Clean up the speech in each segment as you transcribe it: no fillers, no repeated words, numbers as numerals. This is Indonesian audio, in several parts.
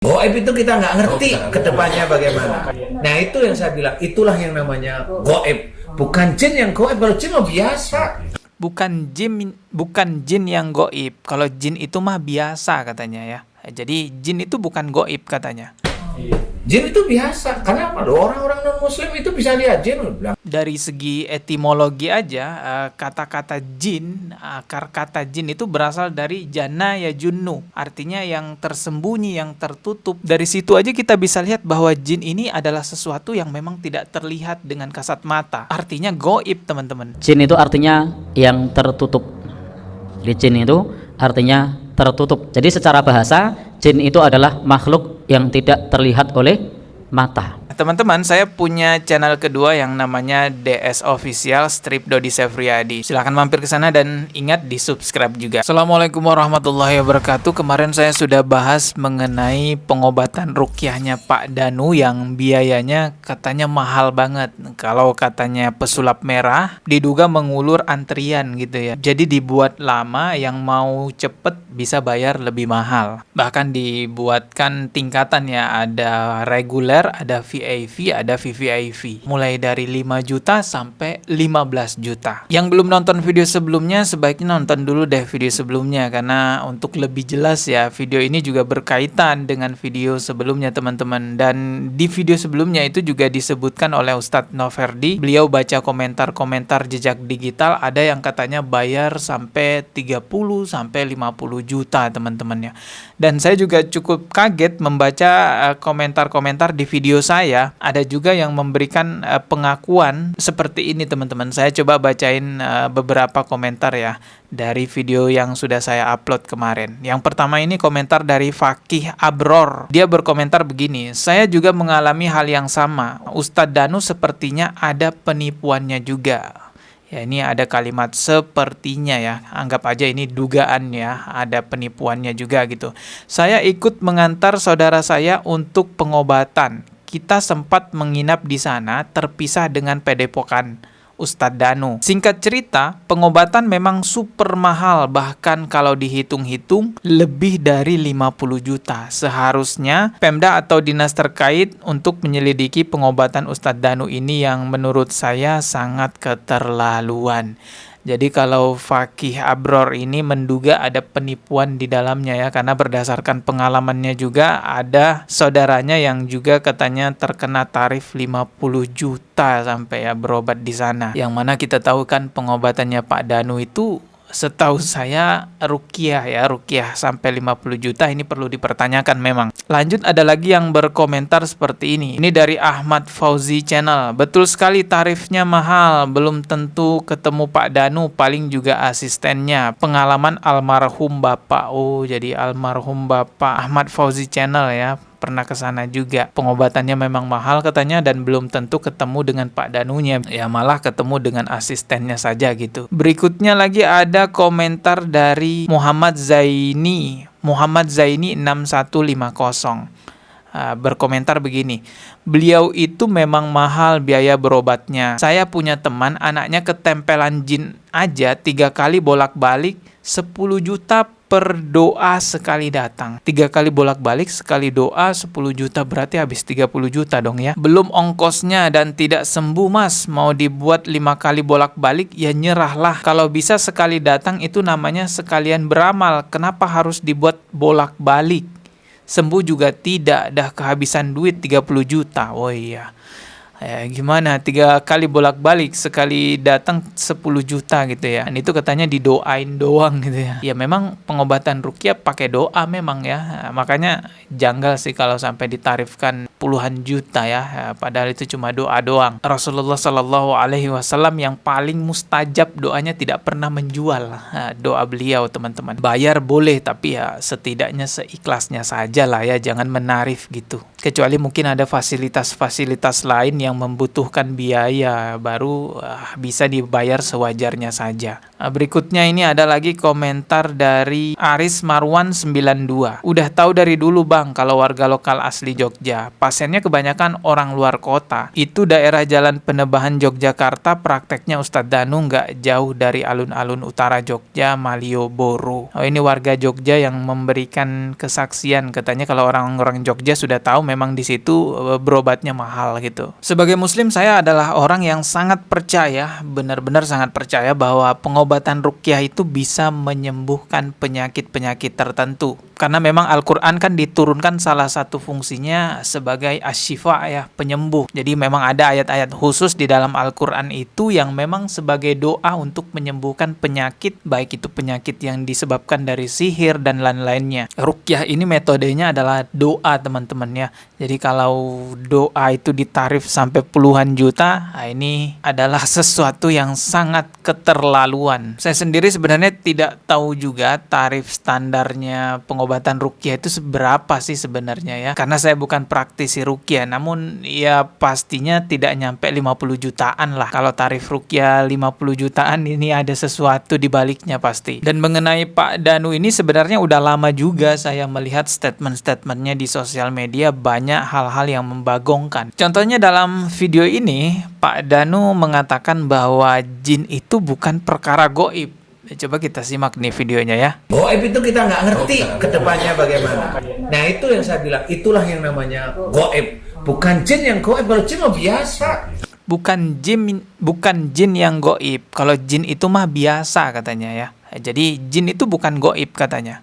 Goib itu kita nggak ngerti ke depannya bagaimana. Nah itu yang saya bilang, itulah yang namanya goib. Bukan jin yang goib, kalau jin mah biasa. Bukan jin yang goib. Kalau jin itu mah biasa katanya ya. Jadi jin itu bukan goib katanya. Jin itu biasa. Kenapa? Orang-orang non-muslim itu bisa lihat jin. Dari segi etimologi aja, kata-kata jin, akar kata jin itu berasal dari jana ya junnu. Artinya yang tersembunyi, yang tertutup. Dari situ aja kita bisa lihat bahwa jin ini adalah sesuatu yang memang tidak terlihat dengan kasat mata. Artinya goib, teman-teman. Jin itu artinya yang tertutup. Jadi jin itu artinya tertutup. Jadi secara bahasa, jin itu adalah makhluk yang tidak terlihat oleh mata. Teman-teman, saya punya channel kedua yang namanya DS Official Strip Dodi Sefriadi. Silahkan mampir ke sana dan ingat di subscribe juga. Assalamualaikum warahmatullahi wabarakatuh. Kemarin saya sudah bahas mengenai pengobatan ruqyahnya Pak Danu yang biayanya katanya mahal banget. Kalau katanya pesulap merah diduga mengulur antrian gitu ya. Jadi dibuat lama, yang mau cepet bisa bayar lebih mahal. Bahkan dibuatkan tingkatan ya, ada reguler, ada VIP, ada VVIP. Mulai dari 5 juta sampai 15 juta. Yang belum nonton video sebelumnya, sebaiknya nonton dulu deh video sebelumnya. Karena untuk lebih jelas ya, video ini juga berkaitan dengan video sebelumnya teman-teman. Dan di video sebelumnya itu juga disebutkan oleh Ustadz Noverdi. Beliau baca komentar-komentar jejak digital, ada yang katanya bayar sampai 30 sampai 50 juta teman-temannya. Dan saya juga cukup kaget membaca komentar-komentar di video saya. Ada juga yang memberikan pengakuan seperti ini teman-teman. Saya coba bacain beberapa komentar ya dari video yang sudah saya upload kemarin. Yang pertama ini komentar dari Fakih Abror. Dia berkomentar begini, saya juga mengalami hal yang sama. Ustadz Danu sepertinya ada penipuannya juga. Ya, ini ada kalimat sepertinya ya. Anggap aja ini dugaan ya, ada penipuannya juga gitu. Saya ikut mengantar saudara saya untuk pengobatan. Kita sempat menginap di sana, terpisah dengan padepokan Ustadz Danu. Singkat cerita, pengobatan memang super mahal, bahkan kalau dihitung-hitung lebih dari 50 juta. Seharusnya Pemda atau dinas terkait untuk menyelidiki pengobatan Ustadz Danu ini yang menurut saya sangat keterlaluan. Jadi kalau Fakih Abror ini menduga ada penipuan di dalamnya ya, karena berdasarkan pengalamannya juga ada saudaranya yang juga katanya terkena tarif 50 juta sampai ya berobat di sana. Yang mana kita tahu kan pengobatannya Pak Danu itu setahu saya ruqyah sampai 50 juta, ini perlu dipertanyakan memang. Lanjut, ada lagi yang berkomentar seperti ini. Ini dari Ahmad Fauzi Channel. Betul sekali tarifnya mahal, belum tentu ketemu Pak Danu, paling juga asistennya. Pengalaman almarhum Bapak. Oh, jadi almarhum Bapak Ahmad Fauzi Channel ya. Pernah ke sana juga. Pengobatannya memang mahal katanya dan belum tentu ketemu dengan Pak Danunya. Ya malah ketemu dengan asistennya saja gitu. Berikutnya lagi ada komentar dari Muhammad Zaini 6150. Berkomentar begini, beliau itu memang mahal biaya berobatnya. Saya punya teman anaknya ketempelan jin aja 3 kali bolak-balik 10 juta per doa sekali datang. 3 kali bolak-balik sekali doa 10 juta, berarti habis 30 juta dong ya. Belum ongkosnya dan tidak sembuh mas. Mau dibuat 5 kali bolak-balik ya nyerahlah. Kalau bisa sekali datang itu namanya sekalian beramal. Kenapa harus dibuat bolak-balik? Sembuh juga tidak, dah kehabisan duit 30 juta. Oh iya. Gimana 3 kali bolak-balik sekali datang 10 juta gitu ya. Dan itu katanya didoain doang gitu ya. Ya memang pengobatan ruqyah pakai doa memang ya. Makanya janggal sih kalau sampai ditarifkan puluhan juta ya. Padahal itu cuma doa doang. Rasulullah Shallallahu Alaihi Wasallam yang paling mustajab doanya tidak pernah menjual doa beliau teman-teman. Bayar boleh tapi ya setidaknya seikhlasnya saja lah ya. Jangan menarif gitu. kecuali mungkin ada fasilitas-fasilitas lain yang membutuhkan biaya, baru bisa dibayar sewajarnya saja. Berikutnya ini ada lagi komentar dari Aris Marwan 92. Udah tahu dari dulu bang kalau warga lokal asli Jogja, pasiennya kebanyakan orang luar kota. Itu daerah Jalan Penebahan Yogyakarta, prakteknya Ustadz Danu nggak jauh dari alun-alun utara Jogja, Malioboro. Oh, ini warga Jogja yang memberikan kesaksian, katanya kalau orang-orang Jogja sudah tahu memang di situ berobatnya mahal gitu. Sebagai muslim saya adalah orang yang sangat percaya, benar-benar sangat percaya bahwa pengobatan ruqyah itu bisa menyembuhkan penyakit-penyakit tertentu. Karena memang Al-Quran kan diturunkan salah satu fungsinya sebagai asyifa ya, penyembuh. Jadi memang ada ayat-ayat khusus di dalam Al-Quran itu yang memang sebagai doa untuk menyembuhkan penyakit, baik itu penyakit yang disebabkan dari sihir dan lain-lainnya. Ruqyah ini metodenya adalah doa teman-teman ya. Jadi kalau doa itu ditarif sampai puluhan juta, nah ini adalah sesuatu yang sangat keterlaluan. Saya sendiri sebenarnya tidak tahu juga tarif standarnya pengobatan ruqyah itu seberapa sih sebenarnya ya. Karena saya bukan praktisi ruqyah, namun ya pastinya tidak nyampe 50 jutaan lah. Kalau tarif ruqyah 50 jutaan ini ada sesuatu di baliknya pasti. Dan mengenai Pak Danu ini sebenarnya udah lama juga saya melihat statement-statementnya di sosial media, banyak hal-hal yang membagongkan. Contohnya dalam video ini Pak Danu mengatakan bahwa jin itu bukan perkara goib. Coba kita simak nih videonya ya. Goib itu kita nggak ngerti kedepannya bagaimana. Nah itu yang saya bilang, itulah yang namanya goib. Bukan jin yang goib, kalau jin mah biasa. Bukan jin yang goib. Kalau jin itu mah biasa katanya ya. Jadi jin itu bukan goib katanya.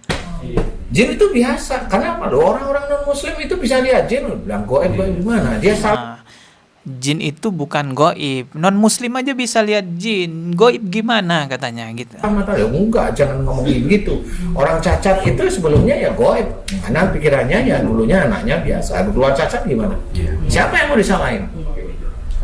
Jin itu biasa. Kenapa? Orang-orang non-muslim itu bisa lihat jin. Bilang goib gimana? Dia salah. Jin itu bukan goib. Non-muslim aja bisa lihat jin. Goib gimana katanya gitu. Ya enggak, jangan ngomong begitu. Orang cacat itu sebelumnya ya goib. Karena pikirannya ya dulunya anaknya biasa. Keluar cacat gimana? Siapa yang mau disalahin?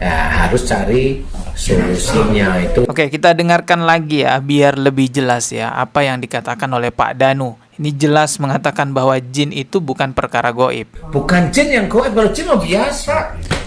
Ya harus cari solusinya itu. Oke, kita dengarkan lagi ya biar lebih jelas ya apa yang dikatakan oleh Pak Danu. Ini jelas mengatakan bahwa jin itu bukan perkara goib. Bukan jin yang goib, kalau jin mah biasa.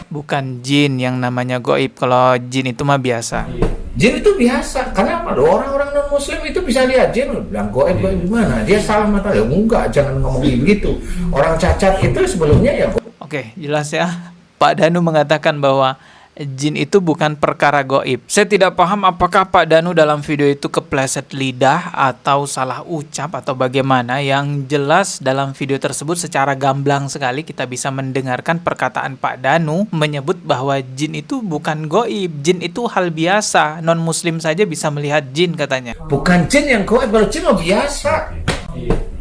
Bukan jin yang namanya goib, kalau jin itu mah biasa. Jin itu biasa. Kenapa? Orang-orang non-muslim itu bisa lihat jin. Bilang goib gimana? Dia salah mata. Ya enggak, jangan ngomong begitu. Orang cacat itu sebelumnya ya goib. Oke, jelas ya. Pak Danu mengatakan bahwa jin itu bukan perkara goib. Saya tidak paham apakah Pak Danu dalam video itu kepleset lidah atau salah ucap atau bagaimana. Yang jelas dalam video tersebut secara gamblang sekali kita bisa mendengarkan perkataan Pak Danu menyebut bahwa jin itu bukan goib. Jin itu hal biasa. Non-muslim saja bisa melihat jin katanya. Bukan jin yang goib, kalau jin mah biasa.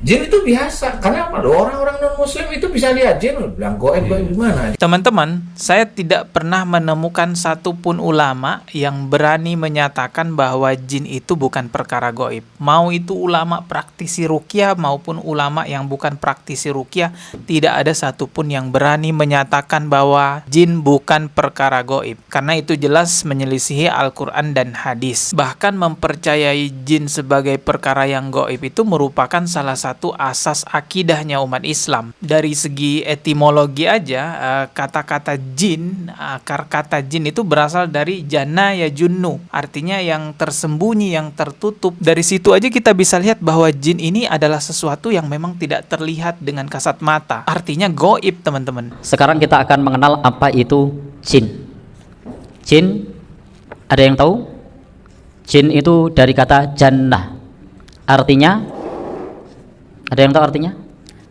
Jin itu biasa. Kenapa? Orang-orang non-muslim itu bisa lihat jin. Bilang goib gimana? Teman-teman, saya tidak pernah menemukan satupun ulama yang berani menyatakan bahwa jin itu bukan perkara goib. Mau itu ulama praktisi ruqyah maupun ulama yang bukan praktisi ruqyah, tidak ada satupun yang berani menyatakan bahwa jin bukan perkara goib. Karena itu jelas menyelisihi Al-Quran dan hadis. Bahkan mempercayai jin sebagai perkara yang goib itu merupakan salah satu asas akidahnya umat Islam. Dari segi etimologi aja, kata-kata jin, akar kata jin itu berasal dari jana ya junnu, artinya yang tersembunyi, yang tertutup. Dari situ aja kita bisa lihat bahwa jin ini adalah sesuatu yang memang tidak terlihat dengan kasat mata, artinya goib teman-teman. Sekarang kita akan mengenal apa itu jin. Jin, ada yang tahu? Jin itu dari kata jannah, artinya, ada yang tahu artinya?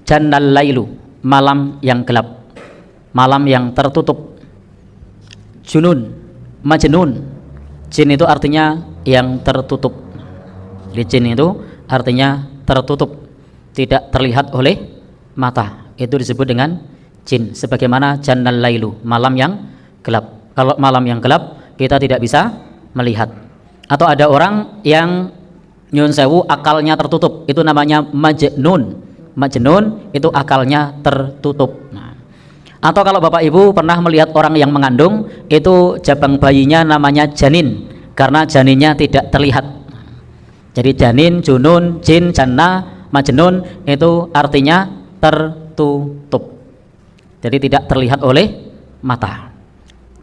Jannal lailu, malam yang gelap, malam yang tertutup. Junun, majnun, jin itu artinya yang tertutup. Jadi jin itu artinya tertutup, tidak terlihat oleh mata. Itu disebut dengan jin. Sebagaimana jannal lailu, malam yang gelap. Kalau malam yang gelap kita tidak bisa melihat. Atau ada orang yang nyun sewu akalnya tertutup, itu namanya majnun. Majnun itu akalnya tertutup. Nah, atau kalau Bapak Ibu pernah melihat orang yang mengandung, itu jabang bayinya namanya janin, karena janinnya tidak terlihat. Jadi janin, junun, jin, jannah, majnun itu artinya tertutup. jadi tidak terlihat oleh mata.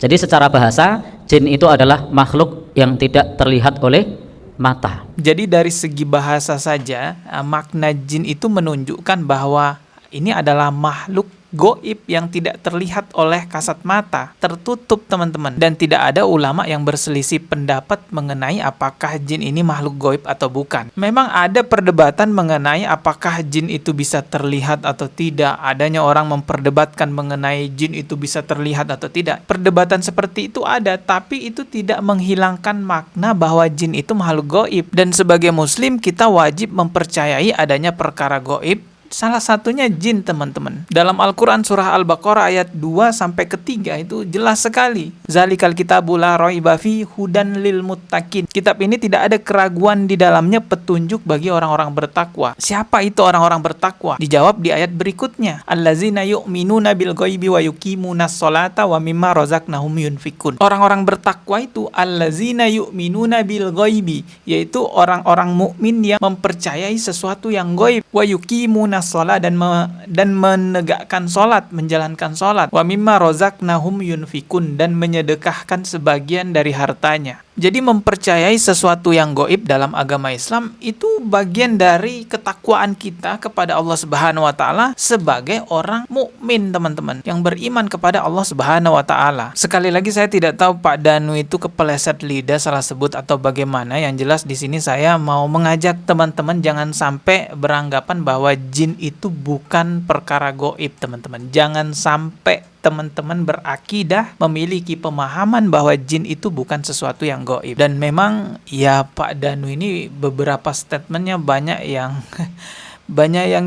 Jadi secara bahasa, jin itu adalah makhluk yang tidak terlihat oleh mata. Jadi dari segi bahasa saja, makna jin itu menunjukkan bahwa ini adalah makhluk goib yang tidak terlihat oleh kasat mata, tertutup teman-teman. Dan tidak ada ulama yang berselisih pendapat mengenai apakah jin ini makhluk goib atau bukan. Memang ada perdebatan mengenai apakah jin itu bisa terlihat atau tidak. Adanya orang memperdebatkan mengenai jin itu bisa terlihat atau tidak. Perdebatan seperti itu ada, tapi itu tidak menghilangkan makna bahwa jin itu makhluk goib. Dan sebagai muslim kita wajib mempercayai adanya perkara goib. Salah satunya jin, teman-teman. Dalam Al-Quran surah Al-Baqarah ayat 2-3 itu jelas sekali. Zalikal kitabu la raiba fi hudan lil muttaqin. Kitab ini tidak ada keraguan di dalamnya, petunjuk bagi orang-orang bertakwa. Siapa itu orang-orang bertakwa? Dijawab di ayat berikutnya. Allazina yu'minuna bil ghaibi wa yuqimunas sholata wa mimma razaqnahum yunfikun. Orang-orang bertakwa itu allazina yu'minuna bil ghaibi, yaitu orang-orang mukmin yang mempercayai sesuatu yang ghaib, wa yuqimunas sholat dan menegakkan sholat, menjalankan sholat, wa mimma rozaqnahum yunfikun, dan menyedekahkan sebagian dari hartanya. Jadi mempercayai sesuatu yang goib dalam agama Islam itu bagian dari ketakwaan kita kepada Allah Subhanahu wa taala sebagai orang mukmin, teman-teman, yang beriman kepada Allah Subhanahu wa taala. Sekali lagi saya tidak tahu Pak Danu itu kepeleset lidah salah sebut atau bagaimana. Yang jelas di sini saya mau mengajak teman-teman jangan sampai beranggapan bahwa jin itu bukan perkara goib, teman-teman. Jangan sampai teman-teman berakidah memiliki pemahaman bahwa jin itu bukan sesuatu yang gaib. Dan memang ya Pak Danu ini beberapa statementnya banyak yang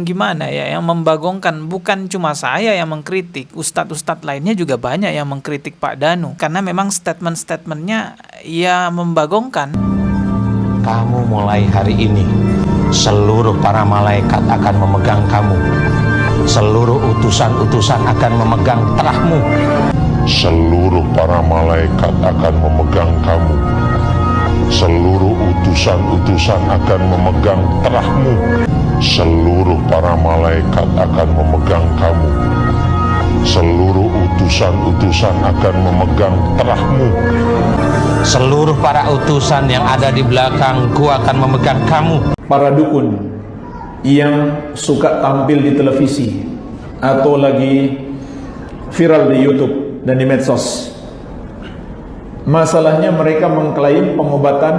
gimana ya, yang membagongkan. Bukan cuma saya yang mengkritik, ustadz-ustadz lainnya juga banyak yang mengkritik Pak Danu karena memang statement-statementnya ya membagongkan. Kamu mulai hari ini seluruh para malaikat akan memegang kamu. Seluruh utusan-utusan akan memegang terahmu. Seluruh para malaikat akan memegang kamu. Seluruh utusan-utusan akan memegang terahmu. Seluruh para malaikat akan memegang kamu. Seluruh utusan-utusan akan memegang terahmu. Seluruh para utusan yang ada di belakangku akan memegang kamu. Para dukun yang suka tampil di televisi atau lagi viral di YouTube dan di medsos, masalahnya mereka mengklaim pengobatan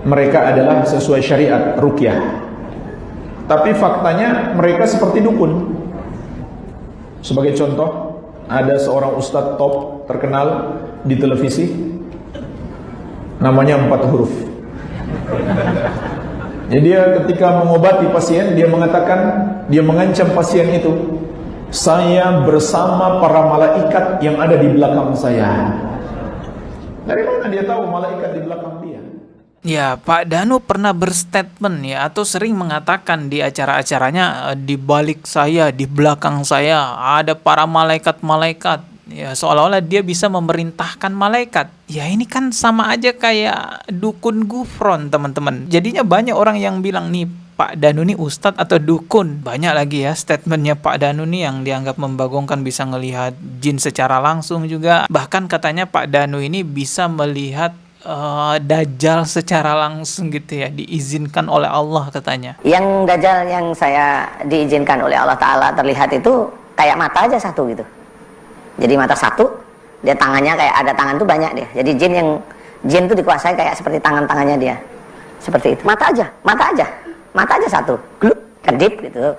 mereka adalah sesuai syariat ruqyah, tapi faktanya mereka seperti dukun. Sebagai contoh, ada seorang ustadz top terkenal di televisi, namanya 4 huruf. Jadi dia ketika mengobati pasien, dia mengatakan, dia mengancam pasien itu, saya bersama para malaikat yang ada di belakang saya. Dari mana dia tahu malaikat di belakang dia? Ya, Pak Danu pernah berstatement ya, atau sering mengatakan di acara-acaranya, di balik saya, di belakang saya ada para malaikat-malaikat. Ya, seolah-olah dia bisa memerintahkan malaikat. Ya ini kan sama aja kayak dukun gufron, teman-teman. Jadinya banyak orang yang bilang nih Pak Danu nih ustadz atau dukun. Banyak lagi ya statementnya Pak Danu nih yang dianggap membagongkan, bisa ngelihat jin secara langsung juga. Bahkan katanya Pak Danu ini bisa melihat Dajjal secara langsung gitu ya, diizinkan oleh Allah katanya. Yang Dajjal yang saya diizinkan oleh Allah Ta'ala terlihat itu kayak mata aja satu gitu. Jadi mata satu, dia tangannya kayak ada tangan tuh banyak dia. Jadi jin tuh dikuasai kayak seperti tangannya dia, seperti itu. Mata aja satu, gluk, kedip gitu.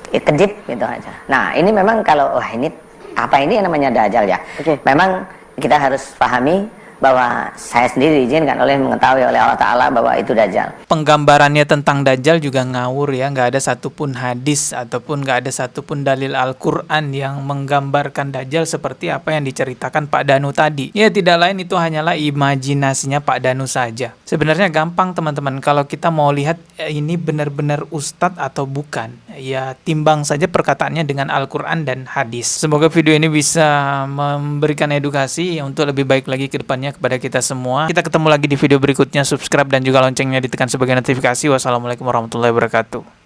Kedip gitu aja. Nah ini memang kalau ini apa ini yang namanya Dajjal ya. Memang kita harus pahami bahwa saya sendiri diizinkan mengetahui oleh Allah Ta'ala bahwa itu Dajjal. Penggambarannya tentang Dajjal juga ngawur ya, nggak ada satupun hadis ataupun nggak ada satupun dalil Al-Quran yang menggambarkan Dajjal seperti apa yang diceritakan Pak Danu tadi. Ya tidak lain itu hanyalah imajinasinya Pak Danu saja. Sebenarnya gampang teman-teman, kalau kita mau lihat ini benar-benar ustadz atau bukan, ya timbang saja perkataannya dengan Al-Quran dan hadis. Semoga video ini bisa memberikan edukasi untuk lebih baik lagi ke depannya kepada kita semua. Kita ketemu lagi di video berikutnya. Subscribe dan juga loncengnya ditekan sebagai notifikasi. Wassalamualaikum warahmatullahi wabarakatuh.